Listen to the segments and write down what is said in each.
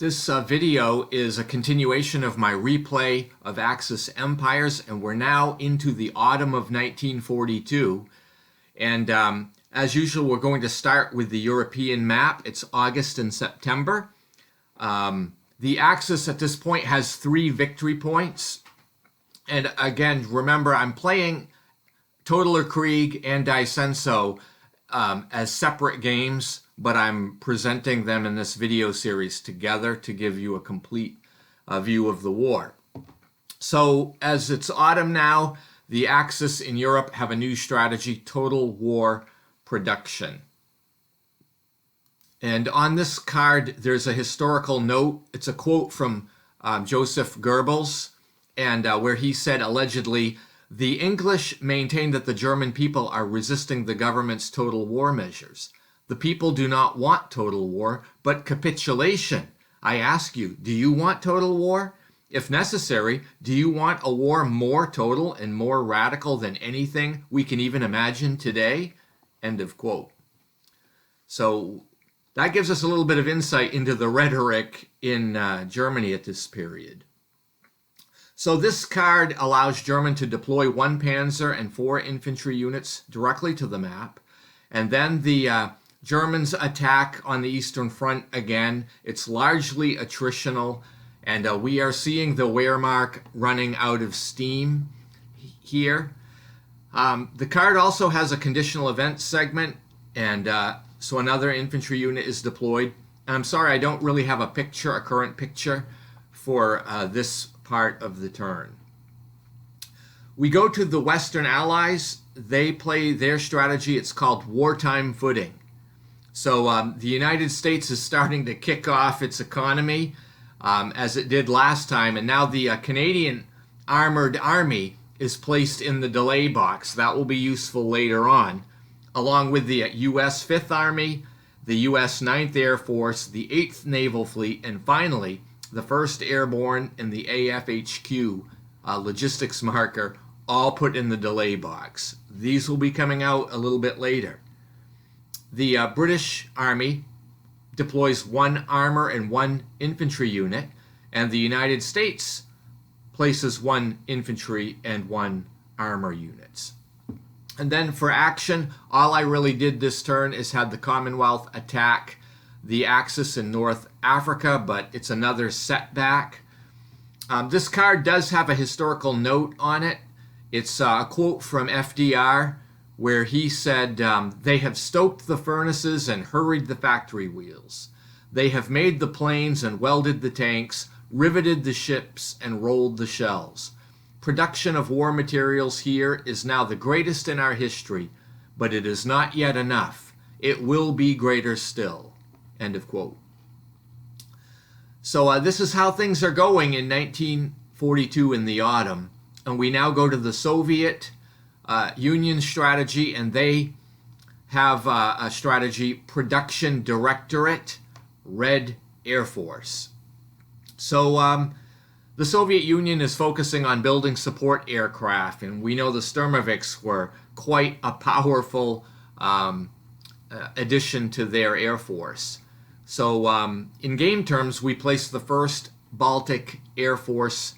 This video is a continuation of my replay of Axis empires, and we're now into the autumn of 1942. And as usual, we're going to start with the European map. It's August and September. The Axis at this point has 3 victory points. And again, remember, I'm playing Totaler Krieg and Die Senso as separate games, but I'm presenting them in this video series together to give you a complete view of the war. So as it's autumn now, the Axis in Europe have a new strategy, total war production. And on this card, there's a historical note. It's a quote from Joseph Goebbels, and where he said, allegedly, "The English maintain that the German people are resisting the government's total war measures. The people do not want total war, but capitulation. I ask you, do you want total war? If necessary, do you want a war more total and more radical than anything we can even imagine today?" End of quote. So that gives us a little bit of insight into the rhetoric in Germany at this period. So this card allows Germany to deploy 1 panzer and 4 infantry units directly to the map. And then the Germans attack on the Eastern Front again. It's largely attritional, and we are seeing the Wehrmacht running out of steam here. The card also has a conditional event segment, and so another infantry unit is deployed. And I'm sorry, I don't really have a current picture for this part of the turn. We go to the Western Allies. They play their strategy. It's called wartime footing. So the United States is starting to kick off its economy as it did last time, and now the Canadian Armored Army is placed in the delay box. That will be useful later on, along with the U.S. 5th Army, the U.S. 9th Air Force, the 8th Naval Fleet, and finally the 1st Airborne and the AFHQ logistics marker, all put in the delay box. These will be coming out a little bit later. The British Army deploys 1 armor and 1 infantry unit, and the United States places 1 infantry and 1 armor units. And then for action, all I really did this turn is had the Commonwealth attack the Axis in North Africa, but it's another setback. This card does have a historical note on it. It's a quote from FDR, where he said, "They have stoked the furnaces and hurried the factory wheels. They have made the planes and welded the tanks, riveted the ships and rolled the shells. Production of war materials here is now the greatest in our history, but it is not yet enough. It will be greater still." End of quote. So this is how things are going in 1942 in the autumn. And we now go to the Soviet Union strategy, and they have a strategy, Production Directorate, Red Air Force. So the Soviet Union is focusing on building support aircraft, and we know the Sturmovix were quite a powerful addition to their air force. So in game terms, we placed the 1st Baltic Air Force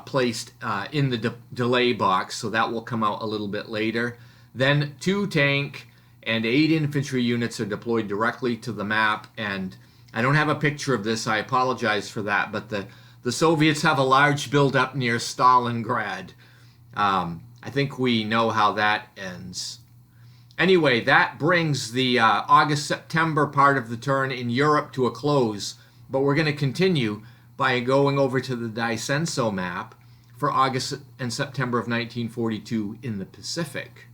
placed in the delay box, so that will come out a little bit later. Then 2 tank and 8 infantry units are deployed directly to the map, and I don't have a picture of this, I apologize for that, but the Soviets have a large buildup near Stalingrad. I think we know how that ends. Anyway, that brings the August-September part of the turn in Europe to a close, but we're going to continue by going over to the Die Senso map for August and September of 1942 in the Pacific.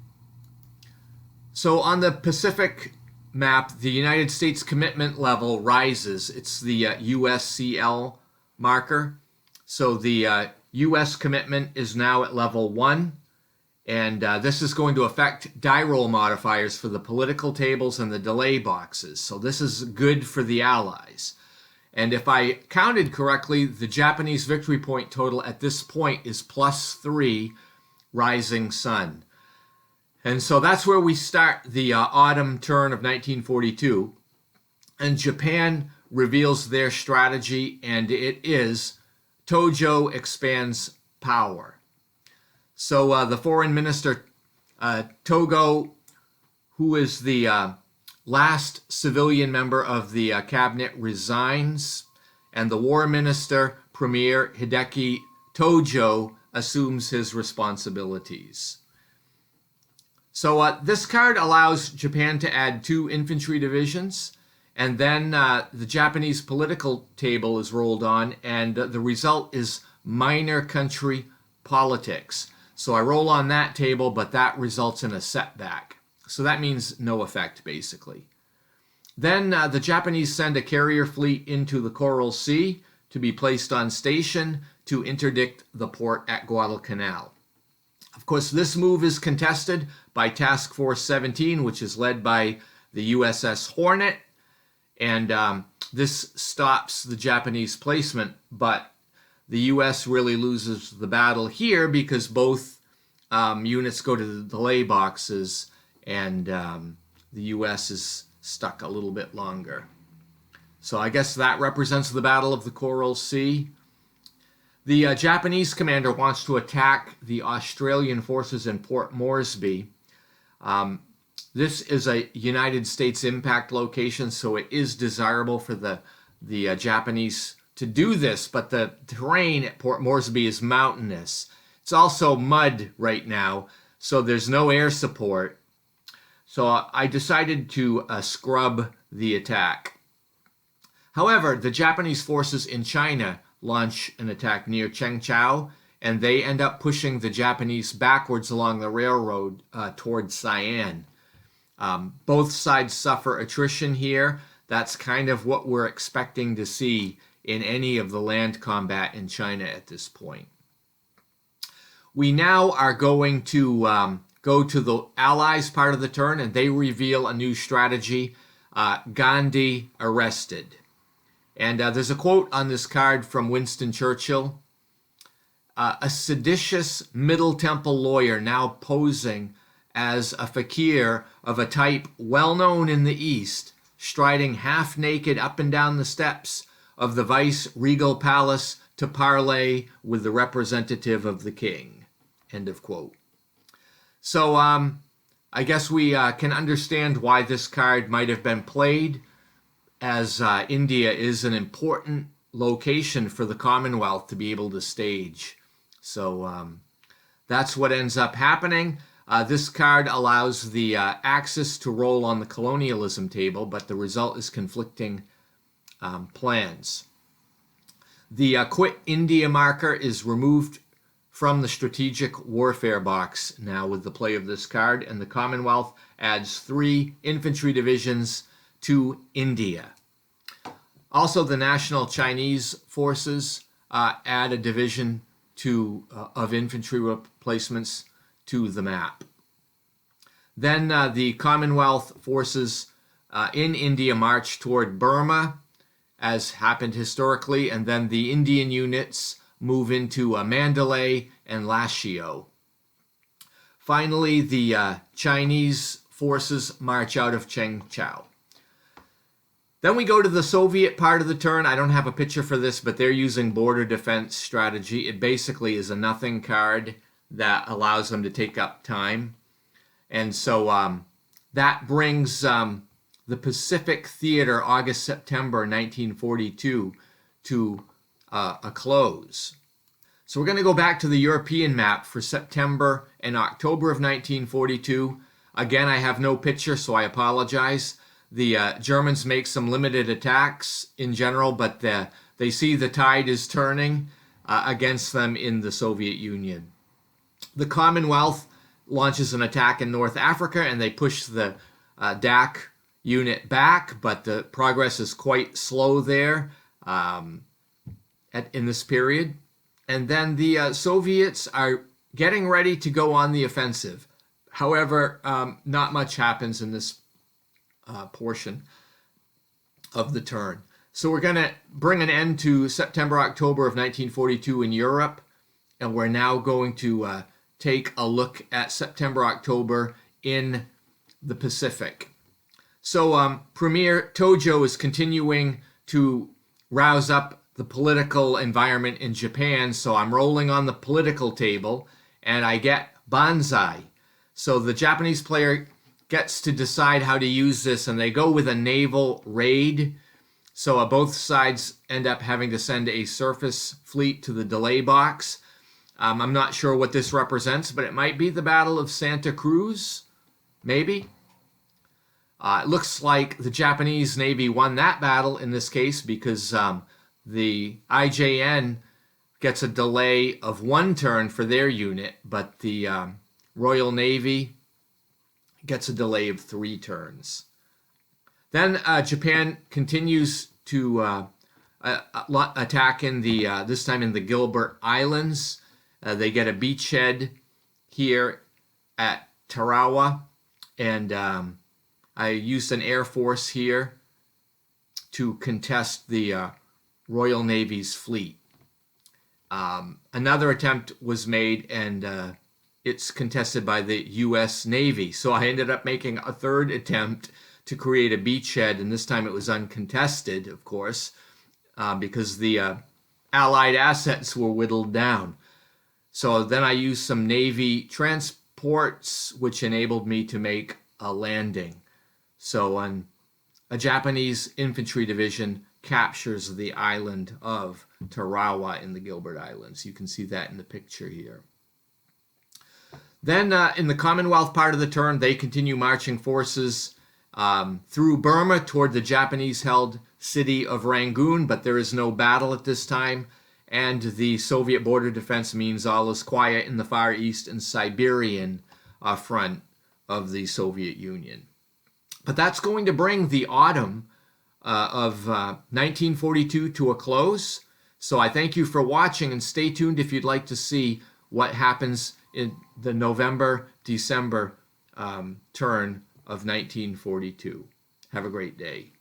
So on the Pacific map, the United States commitment level rises. It's the USCL marker. So the US commitment is now at level 1. And this is going to affect die roll modifiers for the political tables and the delay boxes. So this is good for the Allies. And if I counted correctly, the Japanese victory point total at this point is +3 Rising Sun. And so that's where we start the autumn turn of 1942. And Japan reveals their strategy, and it is Tojo expands power. So the foreign minister, Togo, who is the last civilian member of the cabinet, resigns, and the war minister, Premier Hideki Tojo, assumes his responsibilities. So this card allows Japan to add 2 infantry divisions, and then the Japanese political table is rolled on, and the result is minor country politics. So I roll on that table, but that results in a setback. So that means no effect, basically. Then the Japanese send a carrier fleet into the Coral Sea to be placed on station to interdict the port at Guadalcanal. Of course, this move is contested by Task Force 17, which is led by the USS Hornet, and this stops the Japanese placement, but the U.S. really loses the battle here because both units go to the delay boxes, and the U.S. is stuck a little bit longer. So I guess that represents the Battle of the Coral Sea. The Japanese commander wants to attack the Australian forces in Port Moresby. This is a United States impact location, so it is desirable for the Japanese to do this, but the terrain at Port Moresby is mountainous. It's also mud right now, so there's no air support. So I decided to scrub the attack. However, the Japanese forces in China launch an attack near Chengchao, and they end up pushing the Japanese backwards along the railroad towards Sian. Both sides suffer attrition here. That's kind of what we're expecting to see in any of the land combat in China at this point. We now are going to go to the Allies part of the turn, and they reveal a new strategy, Gandhi arrested. And there's a quote on this card from Winston Churchill. A seditious Middle Temple lawyer now posing as a fakir of a type well known in the East, striding half naked up and down the steps of the vice-regal palace to parley with the representative of the king. End of quote. So I guess we can understand why this card might have been played, as India is an important location for the Commonwealth to be able to stage. So that's what ends up happening. This card allows the Axis to roll on the colonialism table, but the result is conflicting plans. The Quit India marker is removed from the strategic warfare box now with the play of this card, and the Commonwealth adds 3 infantry divisions to India. Also, the National Chinese Forces add a division of infantry replacements to the map. Then the Commonwealth forces in India march toward Burma, as happened historically, and then the Indian units move into Mandalay and Lashio. Finally, the Chinese forces march out of Chengchao. Then we go to the Soviet part of the turn. I don't have a picture for this, but they're using border defense strategy. It basically is a nothing card that allows them to take up time. And so that brings the Pacific Theater August-September 1942 to a close. So we're going to go back to the European map for September and October of 1942. Again, I have no picture, so I apologize. The Germans make some limited attacks in general, but they see the tide is turning against them in the Soviet Union. The Commonwealth launches an attack in North Africa, and they push the DAC unit back, but the progress is quite slow there in this period. And then the Soviets are getting ready to go on the offensive. However, not much happens in this portion of the turn. So we're going to bring an end to September, October of 1942 in Europe, and we're now going to take a look at September, October in the Pacific. So Premier Tojo is continuing to rouse up the political environment in Japan. So I'm rolling on the political table and I get Banzai. So the Japanese player gets to decide how to use this, and they go with a naval raid. So both sides end up having to send a surface fleet to the delay box. I'm not sure what this represents, but it might be the Battle of Santa Cruz, maybe. It looks like the Japanese Navy won that battle in this case because the IJN gets a delay of 1 turn for their unit, but the Royal Navy gets a delay of 3 turns. Then Japan continues to attack in the this time in the Gilbert Islands. They get a beachhead here at Tarawa, and I used an air force here to contest the Royal Navy's fleet. Another attempt was made, and it's contested by the U.S. Navy. So I ended up making a 3rd attempt to create a beachhead, and this time it was uncontested, of course, because the Allied assets were whittled down. So then I used some Navy transports, which enabled me to make a landing. So a Japanese infantry division captures the island of Tarawa in the Gilbert Islands. You can see that in the picture here. Then in the Commonwealth part of the turn, they continue marching forces through Burma toward the Japanese-held city of Rangoon, but there is no battle at this time, and the Soviet border defense means all is quiet in the Far East and Siberian front of the Soviet Union. But that's going to bring the autumn of 1942 to a close. So I thank you for watching, and stay tuned if you'd like to see what happens in the November-December turn of 1942. Have a great day.